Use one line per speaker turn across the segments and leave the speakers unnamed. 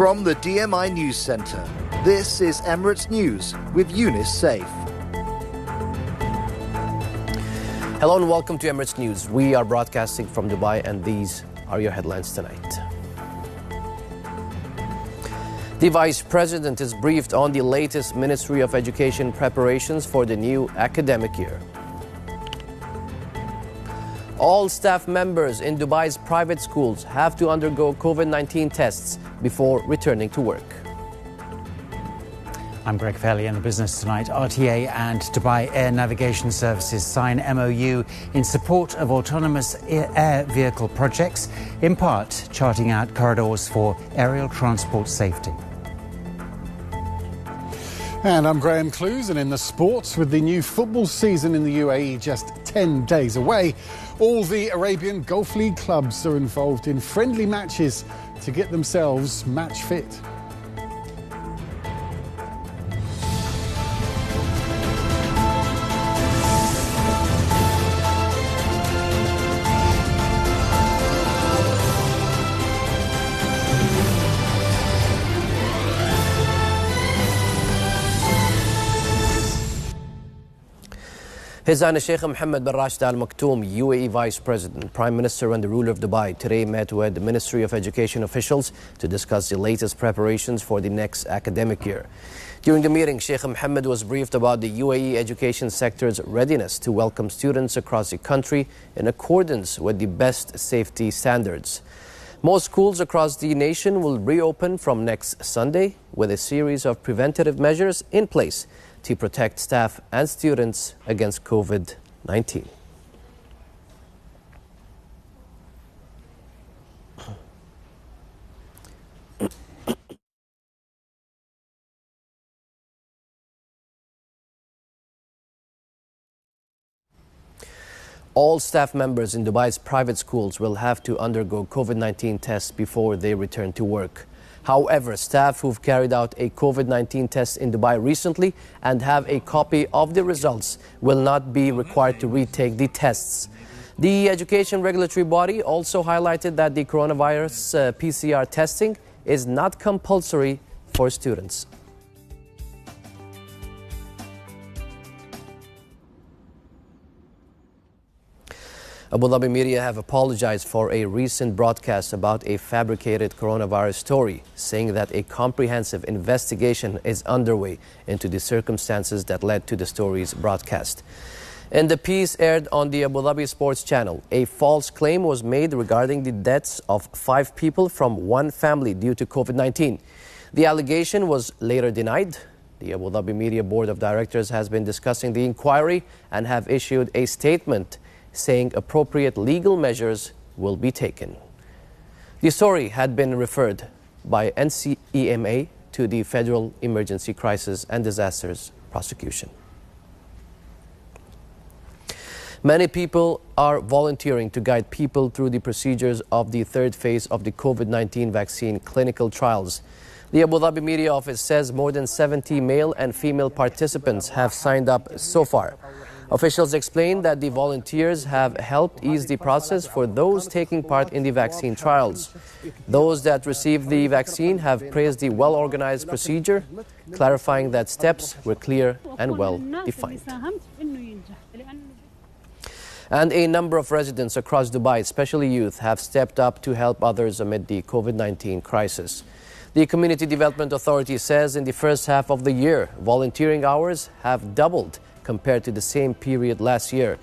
From the DMI News Centre, this is Emirates News with Eunice Saif.
Hello and welcome to Emirates News. We are broadcasting from Dubai and these are your headlines tonight. The Vice President is briefed on the latest Ministry of Education preparations for the new academic year. All staff members in Dubai's private schools have to undergo COVID-19 tests before returning to work.
I'm Greg Fairley in the business tonight. RTA and Dubai Air Navigation Services sign MOU in support of autonomous air vehicle projects, in part charting out corridors for aerial transport safety.
And I'm Graham Clues, and in the sports, with the new football season in the UAE just 10 days away, all the Arabian Gulf League clubs are involved in friendly matches to get themselves match fit.
His Highness Sheikh Mohammed bin Rashid Al Maktoum, UAE Vice President, Prime Minister and the ruler of Dubai, today met with the Ministry of Education officials to discuss the latest preparations for the next academic year. During the meeting, Sheikh Mohammed was briefed about the UAE education sector's readiness to welcome students across the country in accordance with the best safety standards. Most schools across the nation will reopen from next Sunday with a series of preventative measures in place to protect staff and students against COVID-19. All staff members in Dubai's private schools will have to undergo COVID-19 tests before they return to work. However, staff who've carried out a COVID-19 test in Dubai recently and have a copy of the results will not be required to retake the tests. The education regulatory body also highlighted that the coronavirus PCR testing is not compulsory for students. Abu Dhabi media have apologized for a recent broadcast about a fabricated coronavirus story, saying that a comprehensive investigation is underway into the circumstances that led to the story's broadcast. In the piece aired on the Abu Dhabi Sports Channel, a false claim was made regarding the deaths of 5 people from one family due to COVID-19. The allegation was later denied. The Abu Dhabi Media Board of Directors has been discussing the inquiry and have issued a statement saying appropriate legal measures will be taken. The story had been referred by NCEMA to the Federal Emergency Crisis and Disasters Prosecution. Many people are volunteering to guide people through the procedures of the third phase of the COVID-19 vaccine clinical trials. The Abu Dhabi Media Office says more than 70 male and female participants have signed up so far. Officials explained that the volunteers have helped ease the process for those taking part in the vaccine trials. Those that received the vaccine have praised the well-organized procedure, clarifying that steps were clear and well defined. And a number of residents across Dubai, especially youth, have stepped up to help others amid the COVID-19 crisis. The Community Development Authority says in the first half of the year, volunteering hours have doubled compared to the same period last year.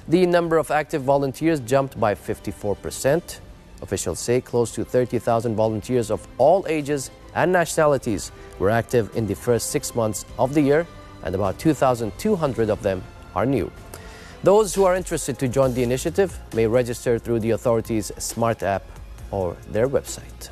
The number of active volunteers jumped by 54%. Officials say close to 30,000 volunteers of all ages and nationalities were active in the first 6 months of the year, and about 2,200 of them are new. Those who are interested to join the initiative may register through the authority's smart app or their website.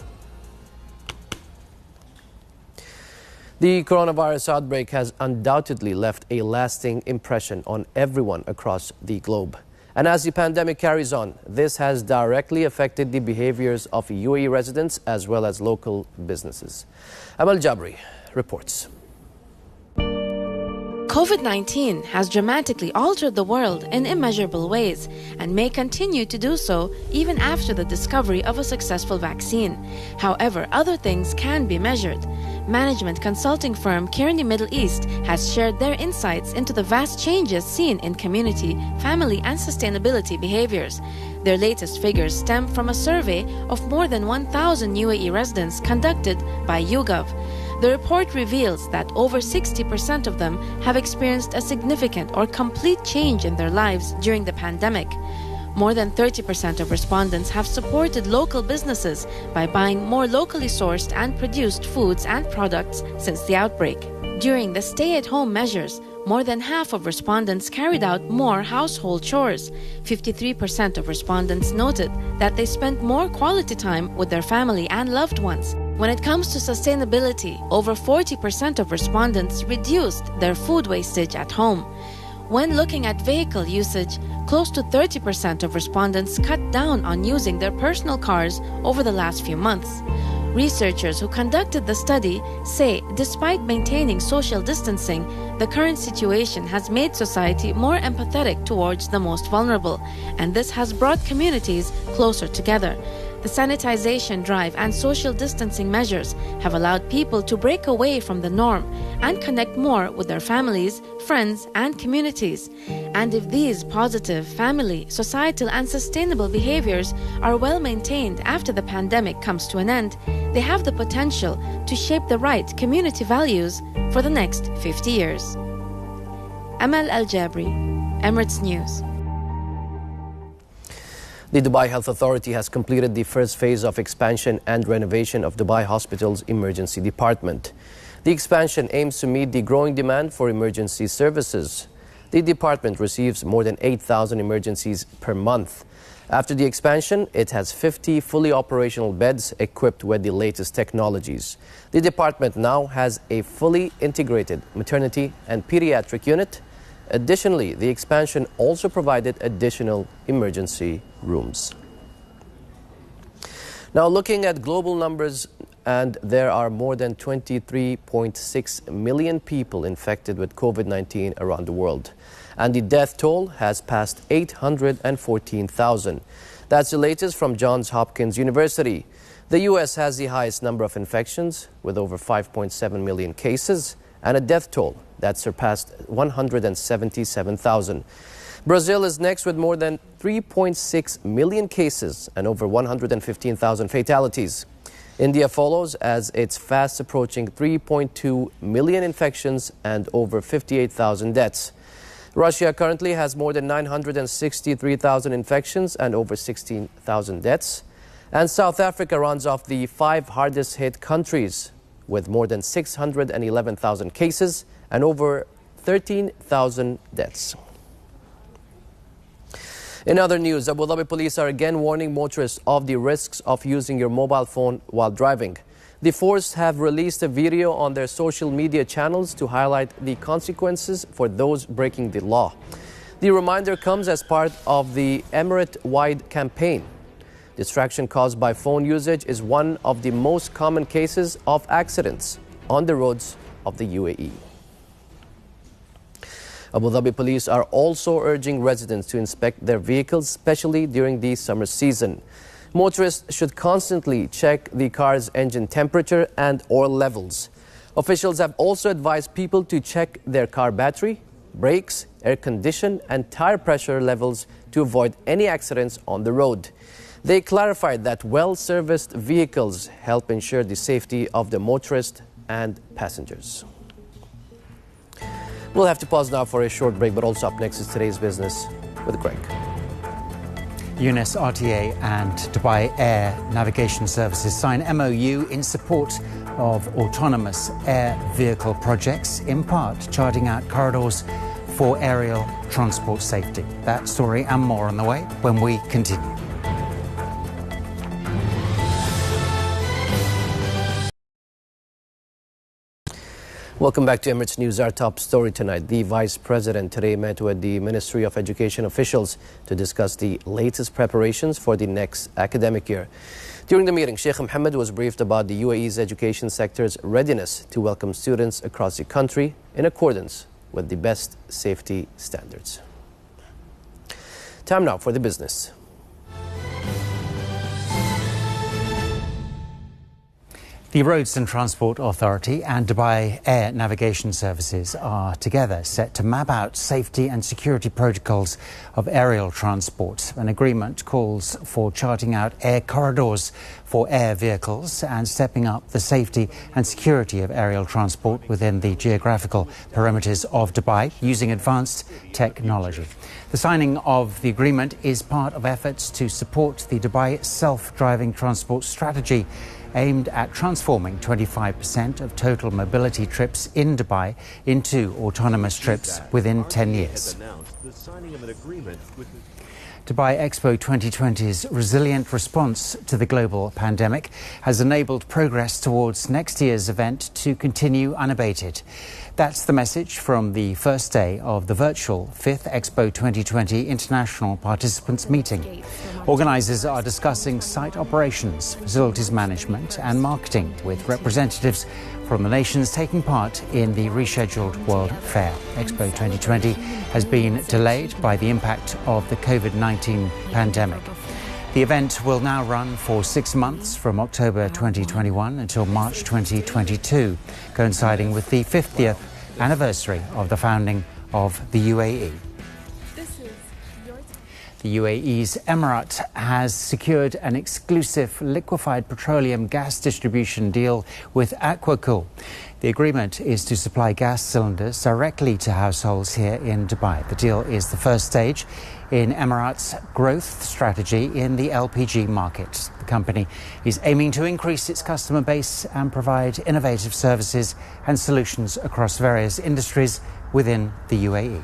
The coronavirus outbreak has undoubtedly left a lasting impression on everyone across the globe. And as the pandemic carries on, this has directly affected the behaviors of UAE residents as well as local businesses. Amal Jabri reports.
COVID-19 has dramatically altered the world in immeasurable ways and may continue to do so even after the discovery of a successful vaccine. However, other things can be measured. Management consulting firm Kearney Middle East has shared their insights into the vast changes seen in community, family, and sustainability behaviors. Their latest figures stem from a survey of more than 1,000 UAE residents conducted by YouGov. The report reveals that over 60% of them have experienced a significant or complete change in their lives during the pandemic. More than 30% of respondents have supported local businesses by buying more locally sourced and produced foods and products since the outbreak. During the stay-at-home measures, more than half of respondents carried out more household chores. 53% of respondents noted that they spent more quality time with their family and loved ones. When it comes to sustainability, over 40% of respondents reduced their food wastage at home. When looking at vehicle usage, close to 30% of respondents cut down on using their personal cars over the last few months. Researchers who conducted the study say despite maintaining social distancing, the current situation has made society more empathetic towards the most vulnerable, and this has brought communities closer together. The sanitization drive and social distancing measures have allowed people to break away from the norm and connect more with their families, friends, and communities. And if these positive family, societal, and sustainable behaviors are well maintained after the pandemic comes to an end, they have the potential to shape the right community values for the next 50 years. Amal Al-Jabri, Emirates News.
The Dubai Health Authority has completed the first phase of expansion and renovation of Dubai Hospital's emergency department. The expansion aims to meet the growing demand for emergency services. The department receives more than 8,000 emergencies per month. After the expansion, it has 50 fully operational beds equipped with the latest technologies. The department now has a fully integrated maternity and pediatric unit. Additionally, the expansion also provided additional emergency rooms. Now, looking at global numbers, and there are more than 23.6 million people infected with COVID-19 around the world. And the death toll has passed 814,000. That's the latest from Johns Hopkins University. The U.S. has the highest number of infections with over 5.7 million cases and a death toll that surpassed 177,000. Brazil is next with more than 3.6 million cases and over 115,000 fatalities. India follows as it's fast approaching 3.2 million infections and over 58,000 deaths. Russia currently has more than 963,000 infections and over 16,000 deaths. And South Africa runs off the 5 hardest hit countries with more than 611,000 cases and over 13,000 deaths. In other news, Abu Dhabi police are again warning motorists of the risks of using your mobile phone while driving. The force have released a video on their social media channels to highlight the consequences for those breaking the law. The reminder comes as part of the Emirate-wide campaign. Distraction caused by phone usage is one of the most common cases of accidents on the roads of the UAE. Abu Dhabi police are also urging residents to inspect their vehicles, especially during the summer season. Motorists should constantly check the car's engine temperature and oil levels. Officials have also advised people to check their car battery, brakes, air condition, and tire pressure levels to avoid any accidents on the road. They clarified that well-serviced vehicles help ensure the safety of the motorist and passengers. We'll have to pause now for a short break, but also up next is Today's Business with Greg.
UNIS, RTA and Dubai Air Navigation Services sign MOU in support of autonomous air vehicle projects, in part charting out corridors for aerial transport safety. That story and more on the way when we continue.
Welcome back to Emirates News. Our top story tonight. The Vice President today met with the Ministry of Education officials to discuss the latest preparations for the next academic year. During the meeting, Sheikh Mohammed was briefed about the UAE's education sector's readiness to welcome students across the country in accordance with the best safety standards. Time now for the business.
The Roads and Transport Authority and Dubai Air Navigation Services are together set to map out safety and security protocols of aerial transport. An agreement calls for charting out air corridors for air vehicles and stepping up the safety and security of aerial transport within the geographical perimeters of Dubai using advanced technology. The signing of the agreement is part of efforts to support the Dubai self-driving transport strategy aimed at transforming 25% of total mobility trips in Dubai into autonomous trips within 10 years. Dubai Expo 2020's resilient response to the global pandemic has enabled progress towards next year's event to continue unabated. That's the message from the first day of the virtual 5th Expo 2020 International Participants Meeting. Organisers are discussing site operations, facilities management and marketing with representatives from the nations taking part in the rescheduled World Fair. Expo 2020 has been delayed by the impact of the COVID-19 pandemic. The event will now run for 6 months from October 2021 until March 2022, coinciding with the 50th anniversary of the founding of the UAE. The UAE's Emirates has secured an exclusive liquefied petroleum gas distribution deal with Aquacool. The agreement is to supply gas cylinders directly to households here in Dubai. The deal is the first stage in Emirates' growth strategy in the LPG market. The company is aiming to increase its customer base and provide innovative services and solutions across various industries within the UAE.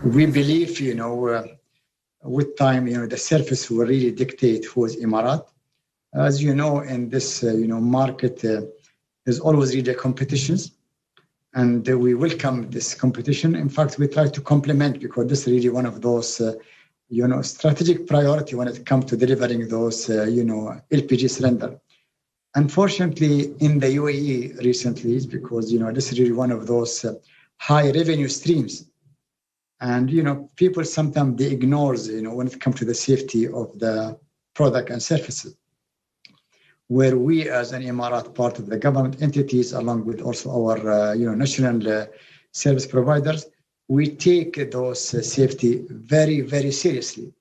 We believe, with time, the surface will really dictate who is Emirates. As you know, in this, market, there's always really competitions, and we welcome this competition. In fact, we try to complement because this is really one of those, strategic priority when it comes to delivering those, LPG cylinder. Unfortunately, in the UAE recently, is because, this is really one of those high revenue streams. And, people sometimes they ignore, when it comes to the safety of the product and services, where we as an Emirate, part of the government entities, along with also our, national service providers, we take those safety very, very seriously.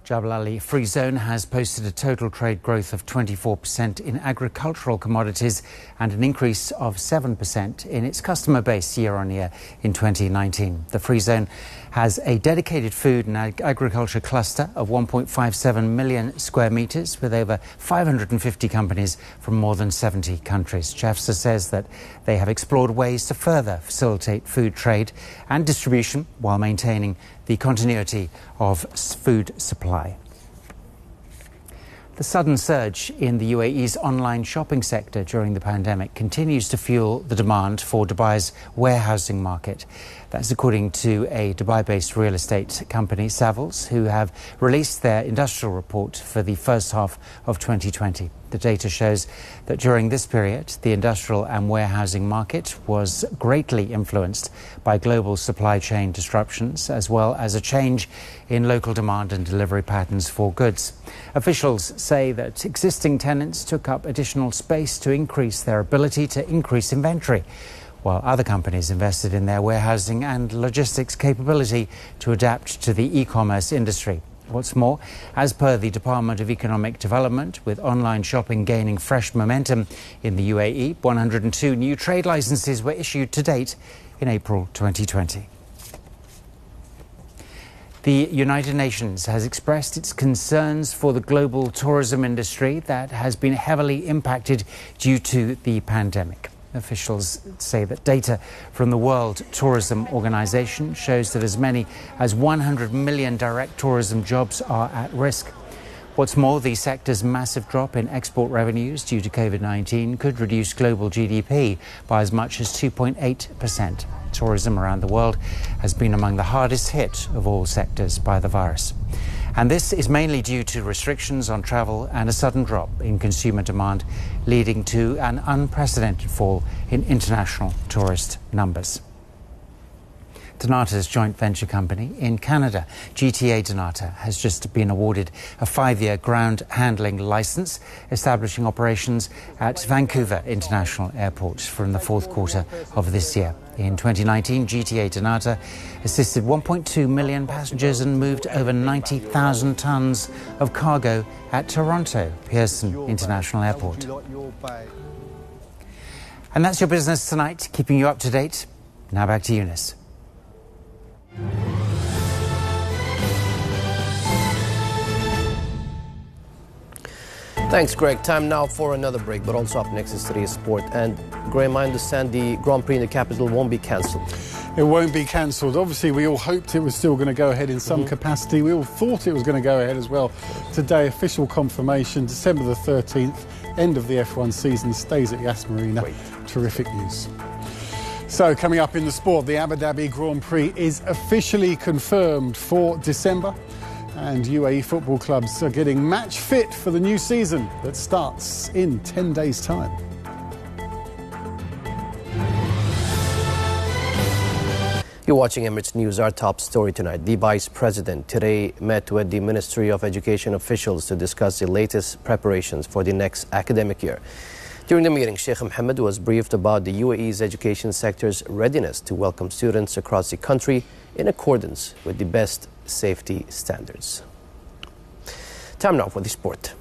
Jebel Ali Free Zone has posted a total trade growth of 24% in agricultural commodities and an increase of 7% in its customer base year on year in 2019. The Free Zone has a dedicated food and agriculture cluster of 1.57 million square metres with over 550 companies from more than 70 countries. Jafsa says that they have explored ways to further facilitate food trade and distribution while maintaining the continuity of food supply. The sudden surge in the UAE's online shopping sector during the pandemic continues to fuel the demand for Dubai's warehousing market. That's according to a Dubai-based real estate company, Savills, who have released their industrial report for the first half of 2020. The data shows that during this period, the industrial and warehousing market was greatly influenced by global supply chain disruptions, as well as a change in local demand and delivery patterns for goods. Officials say that existing tenants took up additional space to increase their ability to increase inventory, while other companies invested in their warehousing and logistics capability to adapt to the e-commerce industry. What's more, as per the Department of Economic Development, with online shopping gaining fresh momentum in the UAE, 102 new trade licenses were issued to date in April 2020. The United Nations has expressed its concerns for the global tourism industry that has been heavily impacted due to the pandemic. Officials say that data from the World Tourism Organization shows that as many as 100 million direct tourism jobs are at risk. What's more, the sector's massive drop in export revenues due to COVID-19 could reduce global GDP by as much as 2.8%. Tourism around the world has been among the hardest hit of all sectors by the virus. And this is mainly due to restrictions on travel and a sudden drop in consumer demand, leading to an unprecedented fall in international tourist numbers. Donata's joint venture company in Canada, GTA Donata, has just been awarded a 5-year ground handling licence, establishing operations at Vancouver International Airport from the fourth quarter of this year. In 2019, GTA Donata assisted 1.2 million passengers and moved over 90,000 tonnes of cargo at Toronto Pearson International Airport. And that's your business tonight, keeping you up to date. Now back to Eunice.
Thanks, Greg. Time now for another break, but also up next is today's sport. And Graham, I understand the Grand Prix in the capital won't be cancelled.
It won't be cancelled. Obviously, we all hoped it was still going to go ahead in some capacity. We all thought it was going to go ahead as well. Today, official confirmation, December the 13th, end of the F1 season, stays at Yas Marina.
Great.
Terrific news. So, coming up in the sport, the Abu Dhabi Grand Prix is officially confirmed for December. And UAE football clubs are getting match fit for the new season that starts in 10 days' time.
You're watching Emirates News. Our top story tonight. The Vice President today met with the Ministry of Education officials to discuss the latest preparations for the next academic year. During the meeting, Sheikh Mohammed was briefed about the UAE's education sector's readiness to welcome students across the country in accordance with the best safety standards. Time now for the sport.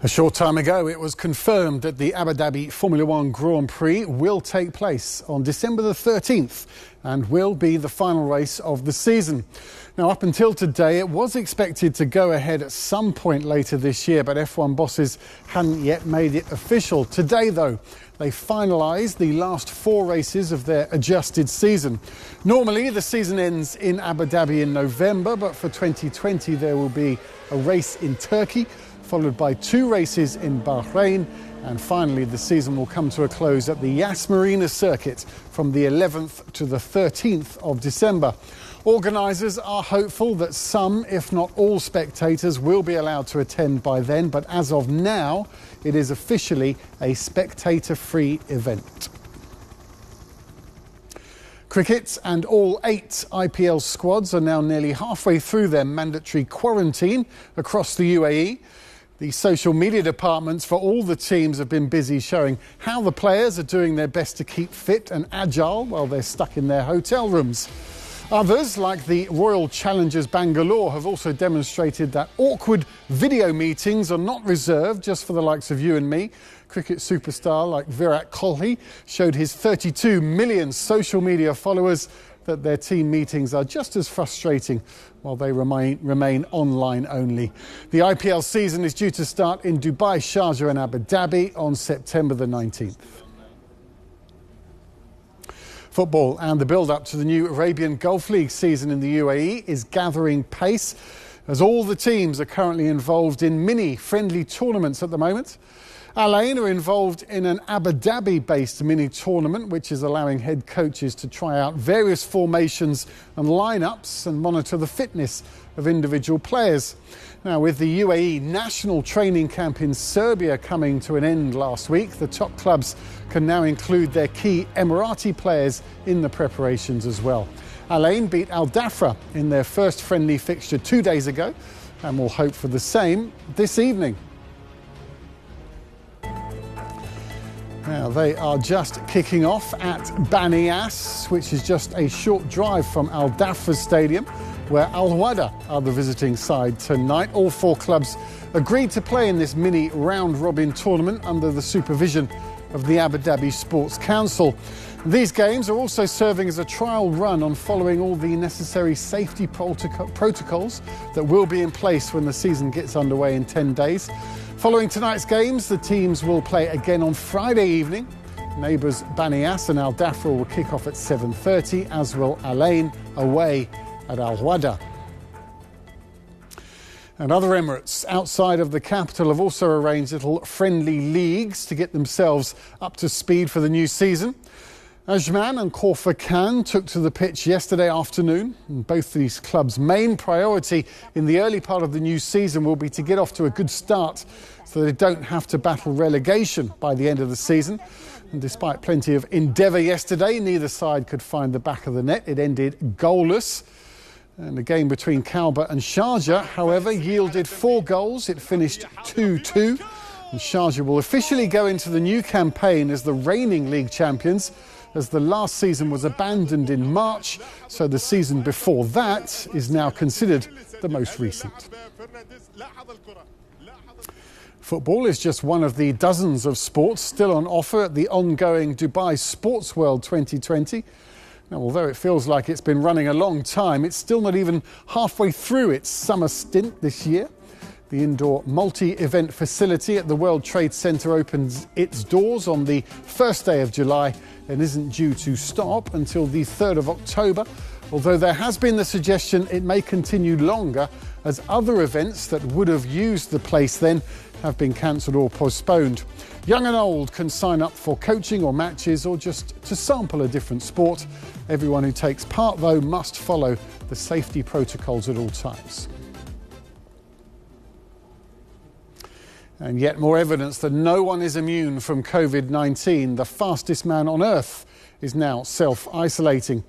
A short time ago, it was confirmed that the Abu Dhabi Formula One Grand Prix will take place on December the 13th and will be the final race of the season. Now, up until today, it was expected to go ahead at some point later this year, but F1 bosses hadn't yet made it official. Today, though, they finalised the last 4 races of their adjusted season. Normally, the season ends in Abu Dhabi in November, but for 2020, there will be a race in Turkey, followed by 2 races in Bahrain, and finally the season will come to a close at the Yas Marina circuit from the 11th to the 13th of December. Organisers are hopeful that some, if not all, spectators will be allowed to attend by then, but as of now, it is officially a spectator-free event. Cricket and all 8 IPL squads are now nearly halfway through their mandatory quarantine across the UAE. The social media departments for all the teams have been busy showing how the players are doing their best to keep fit and agile while they're stuck in their hotel rooms. Others, like the Royal Challengers Bangalore, have also demonstrated that awkward video meetings are not reserved just for the likes of you and me. Cricket superstar like Virat Kohli showed his 32 million social media followers that their team meetings are just as frustrating while they remain online only. The IPL season is due to start in Dubai, Sharjah and Abu Dhabi on September the 19th. Football and the build-up to the new Arabian Gulf League season in the UAE is gathering pace as all the teams are currently involved in mini-friendly tournaments at the moment. Al Ain are involved in an Abu Dhabi-based mini-tournament which is allowing head coaches to try out various formations and lineups and monitor the fitness of individual players. Now, with the UAE national training camp in Serbia coming to an end last week, the top clubs can now include their key Emirati players in the preparations as well. Al Ain beat Al Dhafra in their first friendly fixture 2 days ago and will hope for the same this evening. Now, they are just kicking off at Bani Yas, which is just a short drive from Al Dhafra Stadium, where Al Wada are the visiting side tonight. All 4 clubs agreed to play in this mini round-robin tournament under the supervision of the Abu Dhabi Sports Council. These games are also serving as a trial run on following all the necessary safety protocols that will be in place when the season gets underway in 10 days. Following tonight's games, the teams will play again on Friday evening. Neighbours Bani Yas and Al Dhafra will kick off at 7:30, as will Al Ain away at Al Wada. And other Emirates outside of the capital have also arranged little friendly leagues to get themselves up to speed for the new season. Ajman and Khor Khan took to the pitch yesterday afternoon. And both these clubs' main priority in the early part of the new season will be to get off to a good start so they don't have to battle relegation by the end of the season. And despite plenty of endeavour yesterday, neither side could find the back of the net. It ended goalless. And the game between Kalba and Sharjah, however, yielded 4 goals. It finished 2-2. And Sharjah will officially go into the new campaign as the reigning league champions, as the last season was abandoned in March, so the season before that is now considered the most recent. Football is just one of the dozens of sports still on offer at the ongoing Dubai Sports World 2020. Now, although it feels like it's been running a long time, it's still not even halfway through its summer stint this year. The indoor multi-event facility at the World Trade Center opens its doors on the first day of July and isn't due to stop until the 3rd of October, although there has been the suggestion it may continue longer as other events that would have used the place then have been cancelled or postponed. Young and old can sign up for coaching or matches or just to sample a different sport. Everyone who takes part, though, must follow the safety protocols at all times. And yet more evidence that no one is immune from COVID-19. The fastest man on earth is now self-isolating.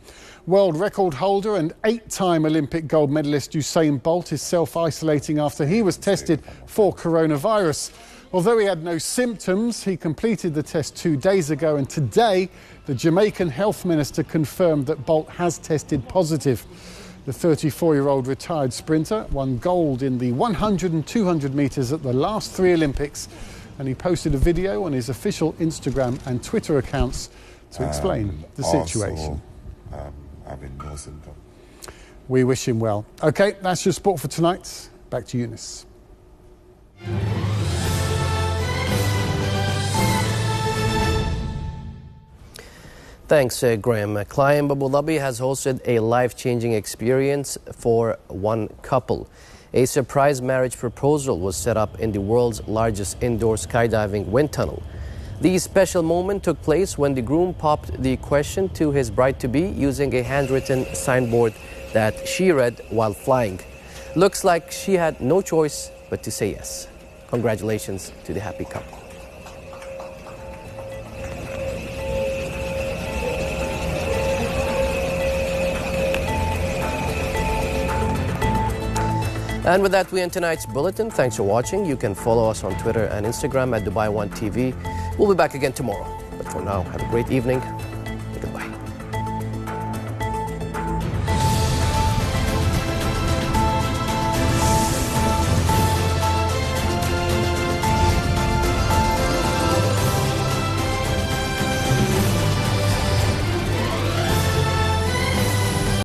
World record holder and 8-time Olympic gold medalist Usain Bolt is self-isolating after he was tested for coronavirus. Although he had no symptoms, he completed the test 2 days ago, and today the Jamaican health minister confirmed that Bolt has tested positive. The 34-year-old retired sprinter won gold in the 100 and 200 metres at the last 3 Olympics, and he posted a video on his official Instagram and Twitter accounts to explain the situation.
Having no symptom.
We wish him well. OK, that's your sport for tonight. Back to Eunice.
Thanks, Graham. Climb Abu Dhabi has hosted a life-changing experience for one couple. A surprise marriage proposal was set up in the world's largest indoor skydiving wind tunnel. The special moment took place when the groom popped the question to his bride-to-be using a handwritten signboard that she read while flying. Looks like she had no choice but to say yes. Congratulations to the happy couple. And with that, we end tonight's bulletin. Thanks for watching. You can follow us on Twitter and Instagram at Dubai One TV. We'll be back again tomorrow. But for now, have a great evening.